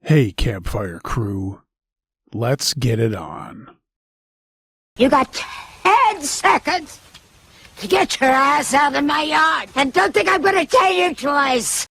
Hey, campfire crew, let's get it on. You got 10 seconds to get your ass out of my yard. And don't think I'm gonna tell you twice.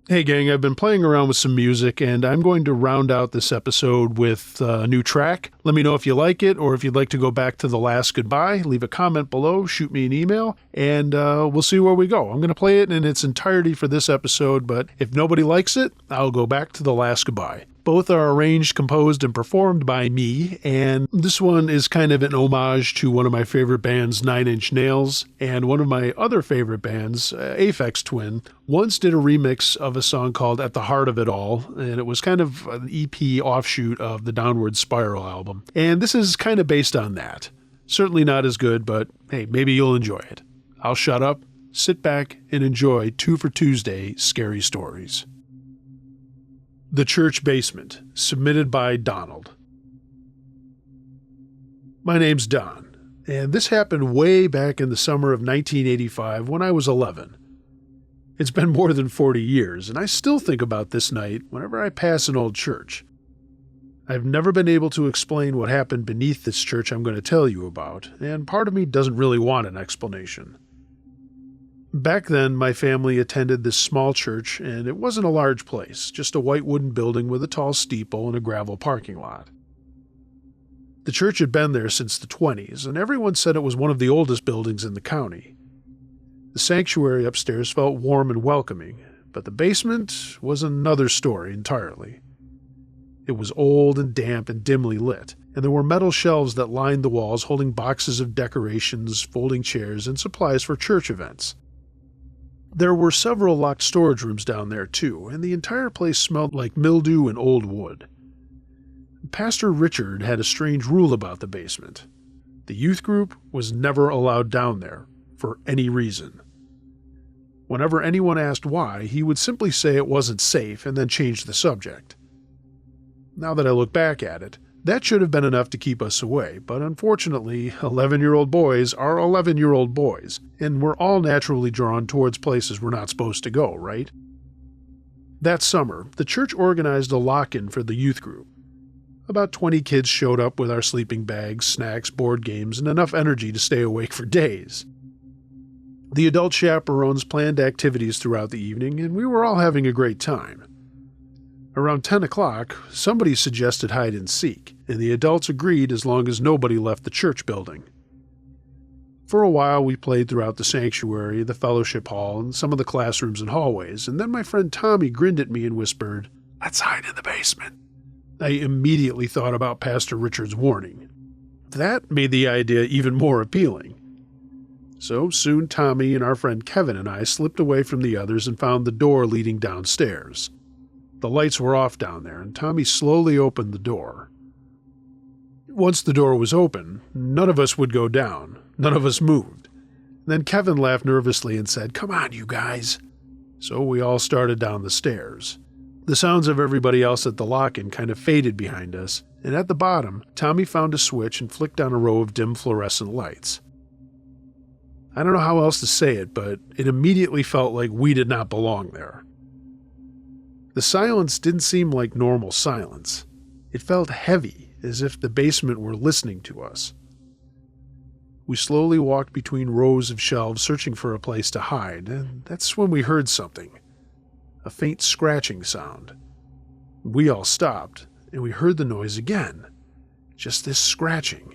Hey gang, I've been playing around with some music and I'm going to round out this episode with a new track. Let me know if you like it or if you'd like to go back to the last goodbye. Leave a comment below, shoot me an email, and we'll see where we go. I'm going to play it in its entirety for this episode, but if nobody likes it, I'll go back to the last goodbye. Both are arranged, composed, and performed by me, and this one is kind of an homage to one of my favorite bands, 9 Inch Nails, and one of my other favorite bands, Aphex Twin, once did a remix of a song called At the Heart of It All, and it was kind of an EP offshoot of the Downward Spiral album. And this is kind of based on that. Certainly not as good, but hey, maybe you'll enjoy it. I'll shut up, sit back, and enjoy 2 for Tuesday Scary Stories. The Church Basement, submitted by Donald. My name's Don, and this happened way back in the summer of 1985 when I was 11. It's been more than 40 years, and I still think about this night whenever I pass an old church. I've never been able to explain what happened beneath this church I'm going to tell you about, and part of me doesn't really want an explanation. Back then, my family attended this small church, and it wasn't a large place, just a white wooden building with a tall steeple and a gravel parking lot. The church had been there since the 20s, and everyone said it was one of the oldest buildings in the county. The sanctuary upstairs felt warm and welcoming, but the basement was another story entirely. It was old and damp and dimly lit, and there were metal shelves that lined the walls holding boxes of decorations, folding chairs, and supplies for church events. There were several locked storage rooms down there too, and the entire place smelled like mildew and old wood. Pastor Richard had a strange rule about the basement. The youth group was never allowed down there, for any reason. Whenever anyone asked why, he would simply say it wasn't safe and then change the subject. Now that I look back at it, that should have been enough to keep us away, but unfortunately, 11-year-old boys are 11-year-old boys, and we're all naturally drawn towards places we're not supposed to go, right? That summer, the church organized a lock-in for the youth group. About 20 kids showed up with our sleeping bags, snacks, board games, and enough energy to stay awake for days. The adult chaperones planned activities throughout the evening, and we were all having a great time. Around 10 o'clock, somebody suggested hide and seek, and the adults agreed as long as nobody left the church building. For a while, we played throughout the sanctuary, the fellowship hall, and some of the classrooms and hallways, and then my friend Tommy grinned at me and whispered, "Let's hide in the basement." I immediately thought about Pastor Richard's warning. That made the idea even more appealing. So soon Tommy and our friend Kevin and I slipped away from the others and found the door leading downstairs. The lights were off down there, and Tommy slowly opened the door. Once the door was open, none of us would go down. None of us moved. Then Kevin laughed nervously and said, "Come on, you guys." So we all started down the stairs. The sounds of everybody else at the lock-in kind of faded behind us, and at the bottom, Tommy found a switch and flicked on a row of dim fluorescent lights. I don't know how else to say it, but it immediately felt like we did not belong there. The silence didn't seem like normal silence. It felt heavy, as if the basement were listening to us. We slowly walked between rows of shelves searching for a place to hide, and that's when we heard something. A faint scratching sound. We all stopped, and we heard the noise again. Just this scratching.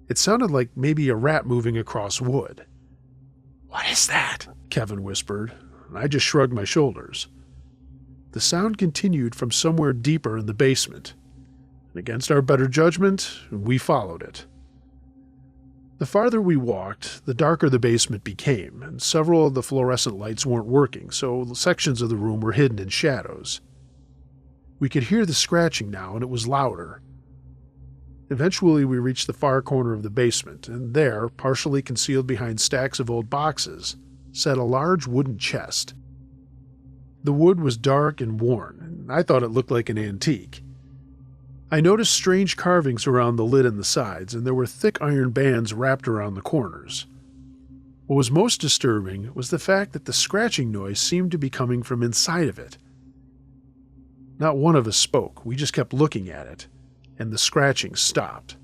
It sounded like maybe a rat moving across wood. "What is that?" Kevin whispered. I just shrugged my shoulders. The sound continued from somewhere deeper in the basement, and against our better judgment, we followed it. The farther we walked, the darker the basement became, and several of the fluorescent lights weren't working, so sections of the room were hidden in shadows. We could hear the scratching now, and it was louder. Eventually, we reached the far corner of the basement, and there, partially concealed behind stacks of old boxes, sat a large wooden chest. The wood was dark and worn, and I thought it looked like an antique. I noticed strange carvings around the lid and the sides, and there were thick iron bands wrapped around the corners. What was most disturbing was the fact that the scratching noise seemed to be coming from inside of it. Not one of us spoke, we just kept looking at it, and the scratching stopped.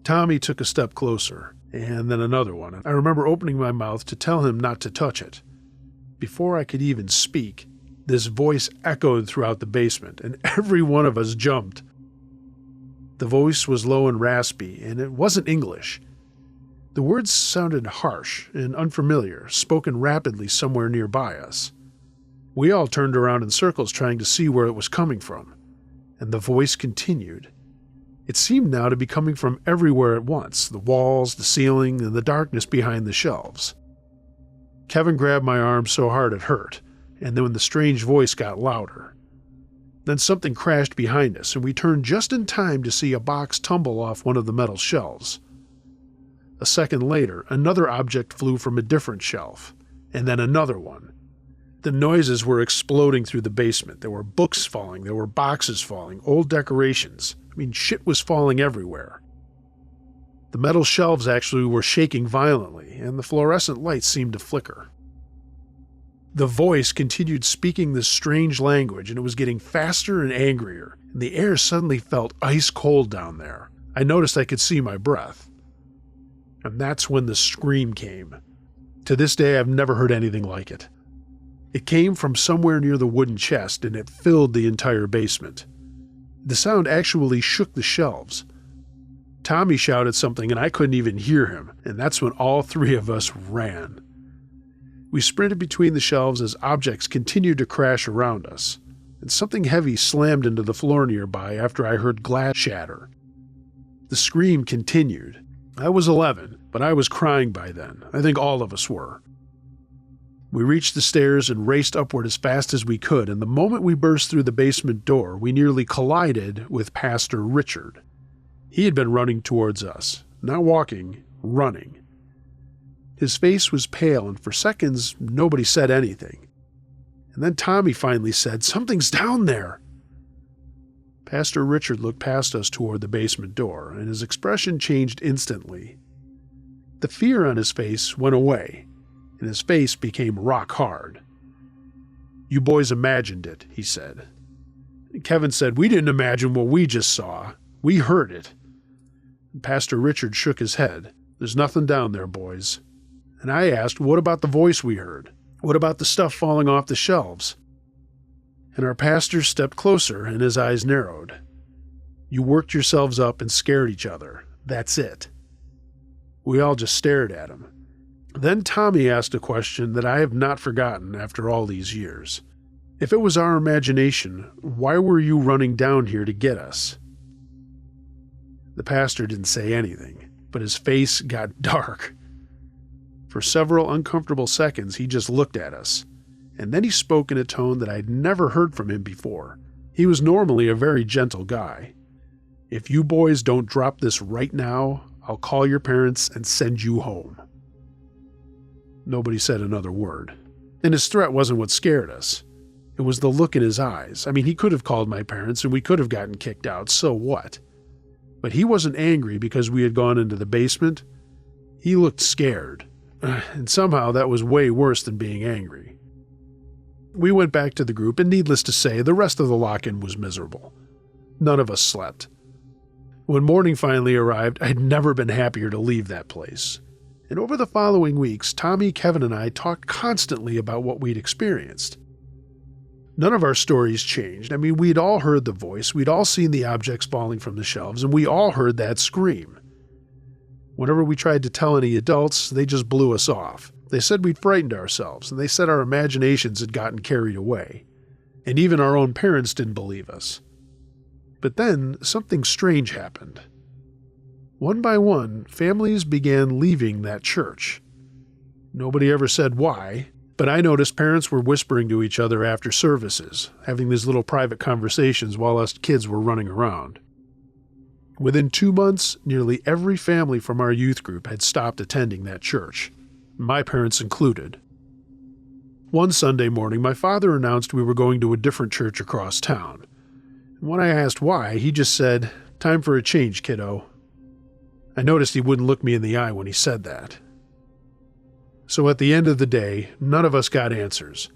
Tommy took a step closer, and then another one. I remember opening my mouth to tell him not to touch it. Before I could even speak, this voice echoed throughout the basement, and every one of us jumped. The voice was low and raspy, and it wasn't English. The words sounded harsh and unfamiliar, spoken rapidly somewhere nearby us. We all turned around in circles trying to see where it was coming from, and the voice continued. It seemed now to be coming from everywhere at once, the walls, the ceiling, and the darkness behind the shelves. Kevin grabbed my arm so hard it hurt, and then the strange voice got louder. Then something crashed behind us, and we turned just in time to see a box tumble off one of the metal shelves. A second later, another object flew from a different shelf, and then another one. The noises were exploding through the basement. There were books falling, there were boxes falling, old decorations. Shit was falling everywhere. The metal shelves actually were shaking violently, and the fluorescent lights seemed to flicker. The voice continued speaking this strange language, and it was getting faster and angrier, and the air suddenly felt ice cold down there. I noticed I could see my breath. And that's when the scream came. To this day, I've never heard anything like it. It came from somewhere near the wooden chest, and it filled the entire basement. The sound actually shook the shelves. Tommy shouted something, and I couldn't even hear him, and that's when all three of us ran. We sprinted between the shelves as objects continued to crash around us, and something heavy slammed into the floor nearby after I heard glass shatter. The scream continued. I was 11, but I was crying by then. I think all of us were. We reached the stairs and raced upward as fast as we could, and the moment we burst through the basement door, we nearly collided with Pastor Richard. He had been running towards us, not walking, running. His face was pale, and for seconds, nobody said anything. And then Tommy finally said, "Something's down there." Pastor Richard looked past us toward the basement door, and his expression changed instantly. The fear on his face went away, and his face became rock hard. "You boys imagined it," he said. Kevin said, "We didn't imagine what we just saw. We heard it." And Pastor Richard shook his head. "There's nothing down there, boys." And I asked, "What about the voice we heard? What about the stuff falling off the shelves?" And our pastor stepped closer, and his eyes narrowed. "You worked yourselves up and scared each other. That's it." We all just stared at him. Then Tommy asked a question that I have not forgotten after all these years. "If it was our imagination, why were you running down here to get us?" The pastor didn't say anything, but his face got dark. For several uncomfortable seconds, he just looked at us, and then he spoke in a tone that I'd never heard from him before. He was normally a very gentle guy. "If you boys don't drop this right now, I'll call your parents and send you home." Nobody said another word. And his threat wasn't what scared us. It was the look in his eyes. He could have called my parents and we could have gotten kicked out, so what? But he wasn't angry because we had gone into the basement. He looked scared. And somehow that was way worse than being angry. We went back to the group, and needless to say, the rest of the lock-in was miserable. None of us slept. When morning finally arrived, I'd never been happier to leave that place. And over the following weeks, Tommy, Kevin, and I talked constantly about what we'd experienced. None of our stories changed. We'd all heard the voice, we'd all seen the objects falling from the shelves, and we all heard that scream. Whenever we tried to tell any adults, they just blew us off. They said we'd frightened ourselves, and they said our imaginations had gotten carried away. And even our own parents didn't believe us. But then, something strange happened. One by one, families began leaving that church. Nobody ever said why, but I noticed parents were whispering to each other after services, having these little private conversations while us kids were running around. Within 2 months, nearly every family from our youth group had stopped attending that church, my parents included. One Sunday morning, my father announced we were going to a different church across town. When I asked why, he just said, "Time for a change, kiddo." I noticed he wouldn't look me in the eye when he said that. So at the end of the day, none of us got answers.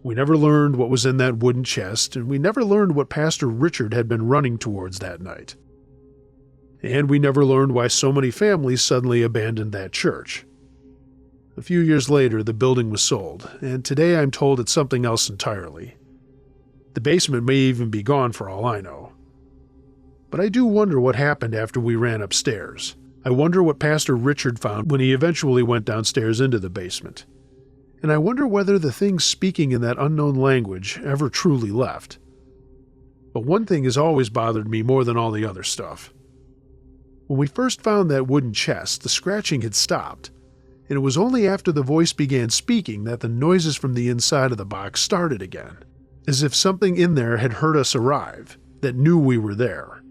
We never learned what was in that wooden chest, and we never learned what Pastor Richard had been running towards that night. And we never learned why so many families suddenly abandoned that church. A few years later, the building was sold, and today I'm told it's something else entirely. The basement may even be gone for all I know. But I do wonder what happened after we ran upstairs. I wonder what Pastor Richard found when he eventually went downstairs into the basement. And I wonder whether the things speaking in that unknown language ever truly left. But one thing has always bothered me more than all the other stuff. When we first found that wooden chest, the scratching had stopped, and it was only after the voice began speaking that the noises from the inside of the box started again, as if something in there had heard us arrive, that knew we were there,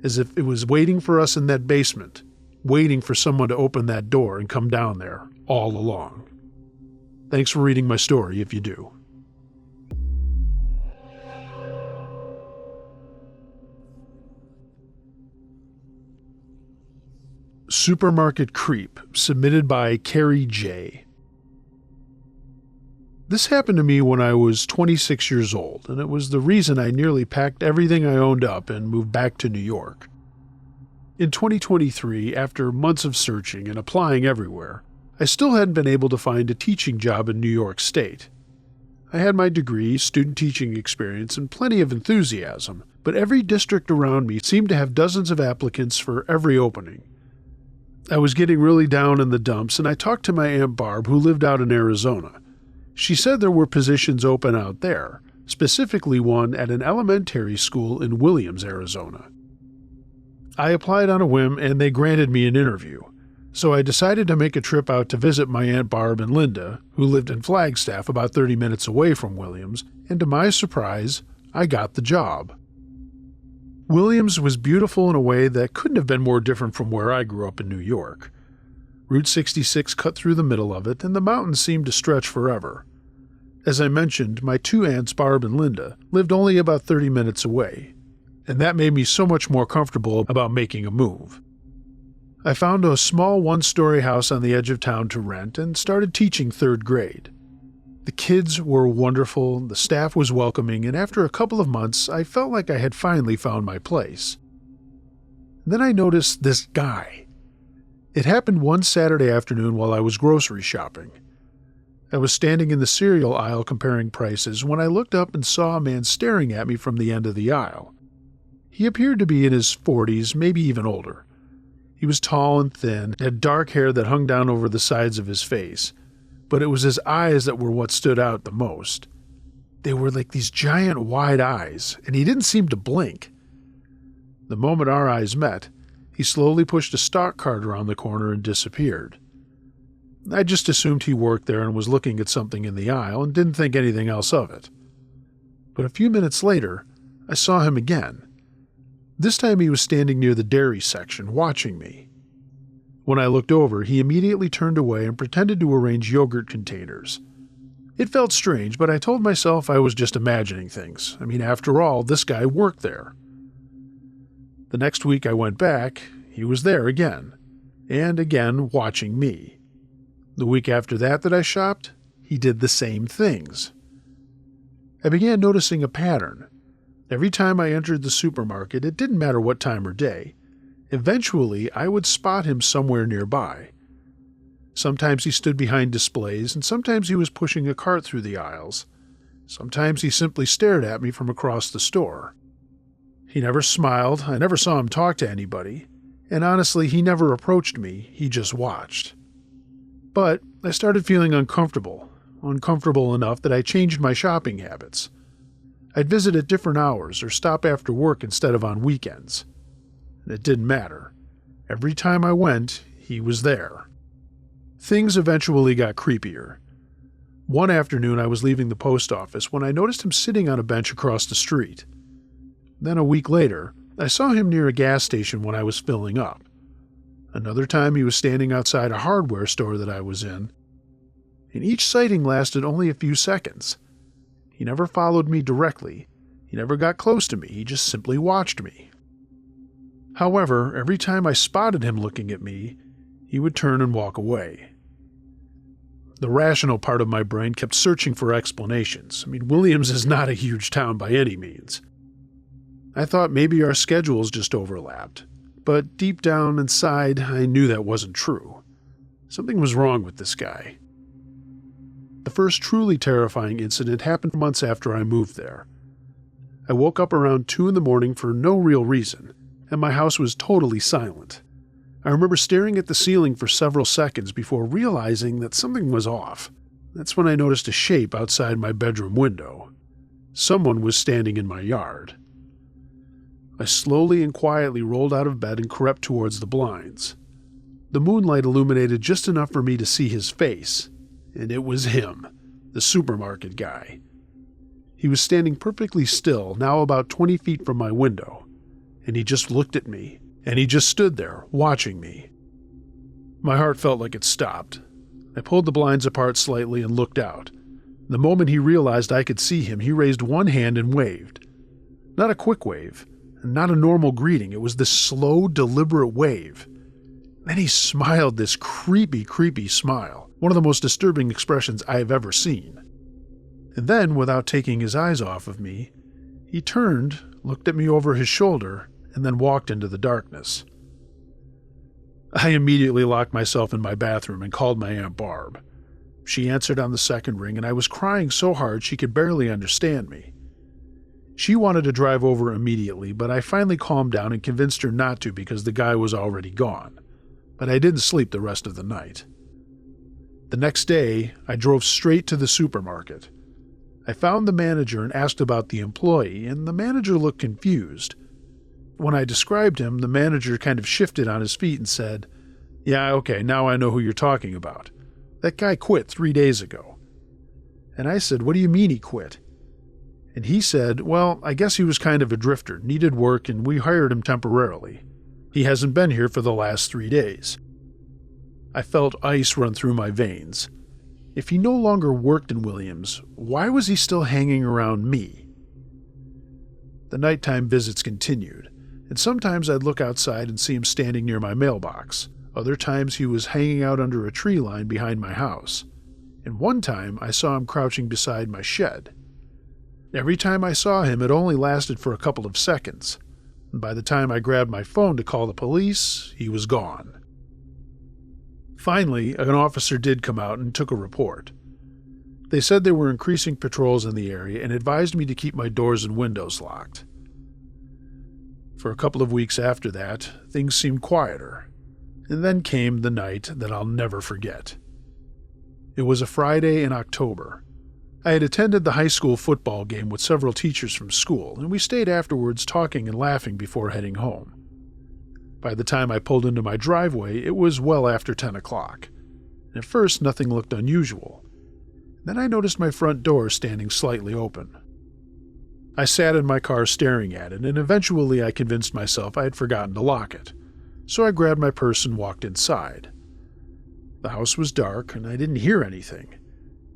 as if it was waiting for us in that basement, waiting for someone to open that door and come down there all along. Thanks for reading my story if you do. Supermarket Creep, submitted by Carrie J. This happened to me when I was 26 years old, and it was the reason I nearly packed everything I owned up and moved back to New York. In 2023, after months of searching and applying everywhere, I still hadn't been able to find a teaching job in New York State. I had my degree, student teaching experience, and plenty of enthusiasm, but every district around me seemed to have dozens of applicants for every opening. I was getting really down in the dumps, and I talked to my Aunt Barb, who lived out in Arizona. She said there were positions open out there, specifically one at an elementary school in Williams, Arizona. I applied on a whim, and they granted me an interview. So I decided to make a trip out to visit my Aunt Barb and Linda, who lived in Flagstaff about 30 minutes away from Williams, and to my surprise, I got the job. Williams was beautiful in a way that couldn't have been more different from where I grew up in New York. Route 66 cut through the middle of it, and the mountains seemed to stretch forever. As I mentioned, my two aunts, Barb and Linda, lived only about 30 minutes away, and that made me so much more comfortable about making a move. I found a small one-story house on the edge of town to rent and started teaching 3rd grade. The kids were wonderful, the staff was welcoming, and after a couple of months, I felt like I had finally found my place. Then I noticed this guy. It happened one Saturday afternoon while I was grocery shopping. I was standing in the cereal aisle comparing prices when I looked up and saw a man staring at me from the end of the aisle. He appeared to be in his 40s, maybe even older. He was tall and thin, had dark hair that hung down over the sides of his face, but it was his eyes that were what stood out the most. They were like these giant wide eyes, and he didn't seem to blink. The moment our eyes met, he slowly pushed a stock cart around the corner and disappeared. I just assumed he worked there and was looking at something in the aisle and didn't think anything else of it. But a few minutes later, I saw him again. This time he was standing near the dairy section, watching me. When I looked over, he immediately turned away and pretended to arrange yogurt containers. It felt strange, but I told myself I was just imagining things. I mean, after all, this guy worked there. The next week I went back, he was there again, and again watching me. The week after that I shopped, he did the same things. I began noticing a pattern. Every time I entered the supermarket, it didn't matter what time or day. Eventually, I would spot him somewhere nearby. Sometimes he stood behind displays, and sometimes he was pushing a cart through the aisles. Sometimes he simply stared at me from across the store. He never smiled, I never saw him talk to anybody, and honestly, he never approached me, he just watched. But I started feeling uncomfortable enough that I changed my shopping habits. I'd visit at different hours or stop after work instead of on weekends. And it didn't matter. Every time I went, he was there. Things eventually got creepier. One afternoon I was leaving the post office when I noticed him sitting on a bench across the street. Then a week later, I saw him near a gas station when I was filling up. Another time he was standing outside a hardware store that I was in. And each sighting lasted only a few seconds. He never followed me directly. He never got close to me, he just simply watched me. However, every time I spotted him looking at me, he would turn and walk away. The rational part of my brain kept searching for explanations. Williams is not a huge town by any means. I thought maybe our schedules just overlapped, but deep down inside, I knew that wasn't true. Something was wrong with this guy. The first truly terrifying incident happened months after I moved there. I woke up around 2 a.m. for no real reason, and my house was totally silent. I remember staring at the ceiling for several seconds before realizing that something was off. That's when I noticed a shape outside my bedroom window. Someone was standing in my yard. I slowly and quietly rolled out of bed and crept towards the blinds. The moonlight illuminated just enough for me to see his face, and it was him, the supermarket guy. He was standing perfectly still, now about 20 feet from my window, and he just looked at me, and he just stood there, watching me. My heart felt like it stopped. I pulled the blinds apart slightly and looked out. The moment he realized I could see him, he raised one hand and waved. Not a quick wave, and not a normal greeting. It was this slow, deliberate wave. Then he smiled this creepy smile, one of the most disturbing expressions I have ever seen. And then, without taking his eyes off of me, he turned, looked at me over his shoulder, and then walked into the darkness. I immediately locked myself in my bathroom and called my Aunt Barb. She answered on the second ring, and I was crying so hard she could barely understand me. She wanted to drive over immediately, but I finally calmed down and convinced her not to because the guy was already gone. But I didn't sleep the rest of the night. The next day, I drove straight to the supermarket. I found the manager and asked about the employee, and the manager looked confused. When I described him, the manager kind of shifted on his feet and said, "Yeah, okay, now I know who you're talking about. That guy quit 3 days ago." And I said, "What do you mean he quit?" And he said, "Well, I guess he was kind of a drifter, needed work, and we hired him temporarily. He hasn't been here for the last 3 days." I felt ice run through my veins. If he no longer worked in Williams, why was he still hanging around me? The nighttime visits continued, and sometimes I'd look outside and see him standing near my mailbox. Other times he was hanging out under a tree line behind my house. And one time I saw him crouching beside my shed. Every time I saw him, it only lasted for a couple of seconds. And by the time I grabbed my phone to call the police, he was gone. Finally, an officer did come out and took a report. They said they were increasing patrols in the area and advised me to keep my doors and windows locked. For a couple of weeks after that, things seemed quieter. And then came the night that I'll never forget. It was a Friday in October. I had attended the high school football game with several teachers from school, and we stayed afterwards talking and laughing before heading home. By the time I pulled into my driveway, it was well after 10 o'clock. At first, nothing looked unusual. Then I noticed my front door standing slightly open. I sat in my car staring at it, and eventually I convinced myself I had forgotten to lock it. So I grabbed my purse and walked inside. The house was dark, and I didn't hear anything.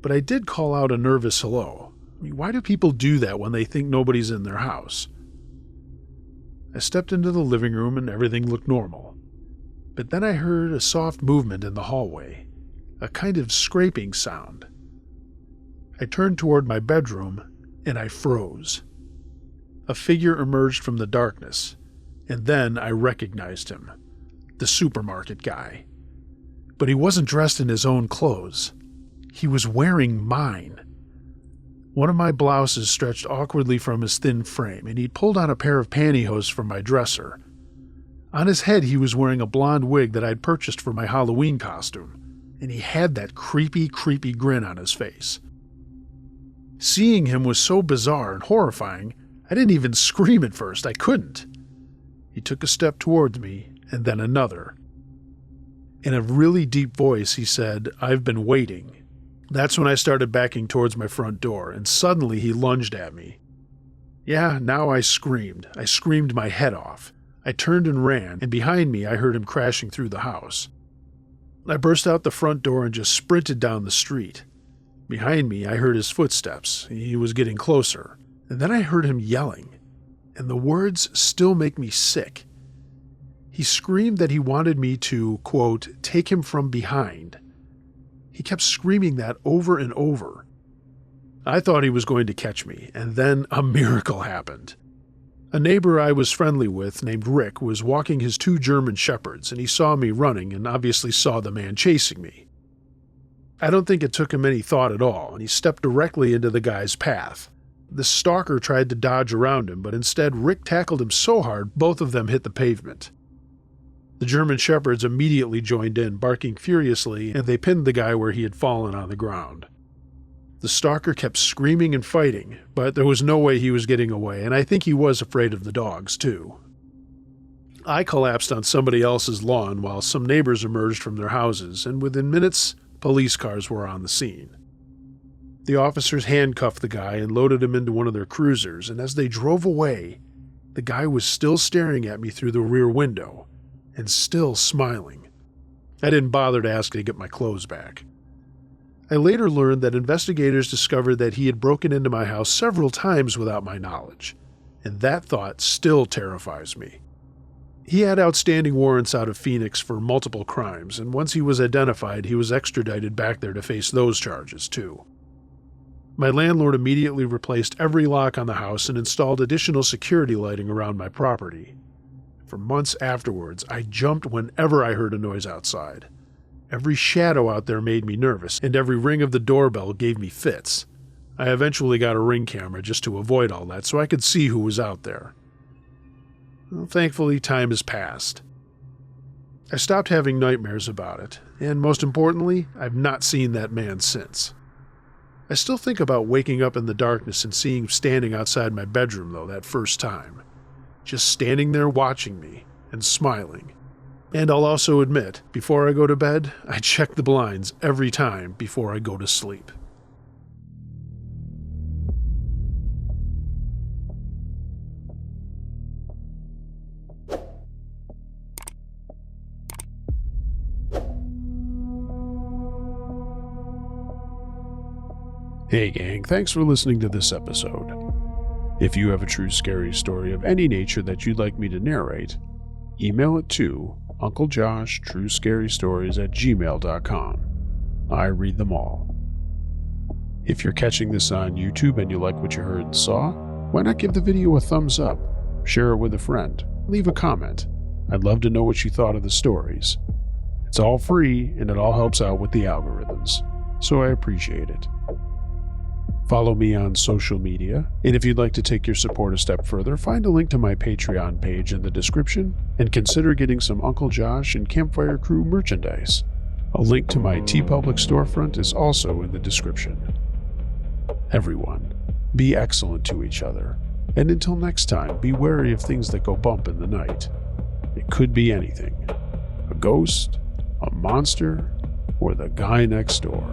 But I did call out a nervous hello. Why do people do that when they think nobody's in their house? I stepped into the living room and everything looked normal. But then I heard a soft movement in the hallway, a kind of scraping sound. I turned toward my bedroom and I froze. A figure emerged from the darkness, and then I recognized him, the supermarket guy. But he wasn't dressed in his own clothes. He was wearing mine. One of my blouses stretched awkwardly from his thin frame, and he'd pulled on a pair of pantyhose from my dresser. On his head he was wearing a blonde wig that I'd purchased for my Halloween costume, and he had that creepy grin on his face. Seeing him was so bizarre and horrifying, I didn't even scream at first. I couldn't. He took a step towards me, and then another. In a really deep voice, he said, "I've been waiting." That's when I started backing towards my front door, and suddenly he lunged at me. Yeah, now I screamed. I screamed my head off. I turned and ran, and behind me I heard him crashing through the house. I burst out the front door and just sprinted down the street. Behind me I heard his footsteps. He was getting closer. And then I heard him yelling, and the words still make me sick. He screamed that he wanted me to, quote, take him from behind. He kept screaming that over and over. I thought he was going to catch me, and then a miracle happened. A neighbor I was friendly with, named Rick, was walking his 2 German shepherds, and he saw me running and obviously saw the man chasing me. I don't think it took him any thought at all, and he stepped directly into the guy's path. The stalker tried to dodge around him, but instead Rick tackled him so hard both of them hit the pavement. The German shepherds immediately joined in, barking furiously, and they pinned the guy where he had fallen on the ground. The stalker kept screaming and fighting, but there was no way he was getting away, and I think he was afraid of the dogs, too. I collapsed on somebody else's lawn while some neighbors emerged from their houses, and within minutes, police cars were on the scene. The officers handcuffed the guy and loaded him into one of their cruisers, and as they drove away, the guy was still staring at me through the rear window, and still smiling. I didn't bother to ask to get my clothes back. I later learned that investigators discovered that he had broken into my house several times without my knowledge, and that thought still terrifies me. He had outstanding warrants out of Phoenix for multiple crimes, and once he was identified, he was extradited back there to face those charges, too. My landlord immediately replaced every lock on the house and installed additional security lighting around my property. For months afterwards, I jumped whenever I heard a noise outside. Every shadow out there made me nervous, and every ring of the doorbell gave me fits. I eventually got a Ring camera just to avoid all that so I could see who was out there. Well, thankfully, time has passed. I stopped having nightmares about it, and most importantly, I've not seen that man since. I still think about waking up in the darkness and seeing him standing outside my bedroom, though, that first time. Just standing there watching me and smiling. And I'll also admit, before I go to bed, I check the blinds every time before I go to sleep. Hey gang, thanks for listening to this episode. If you have a true scary story of any nature that you'd like me to narrate, email it to UncleJoshTrueScaryStories@gmail.com. I read them all. If you're catching this on YouTube and you like what you heard and saw, why not give the video a thumbs up, share it with a friend, leave a comment. I'd love to know what you thought of the stories. It's all free and it all helps out with the algorithms, so I appreciate it. Follow me on social media, and if you'd like to take your support a step further, find a link to my Patreon page in the description, and consider getting some Uncle Josh and Campfire Crew merchandise. A link to my TeePublic storefront is also in the description. Everyone, be excellent to each other, and until next time, be wary of things that go bump in the night. It could be anything. A ghost, a monster, or the guy next door.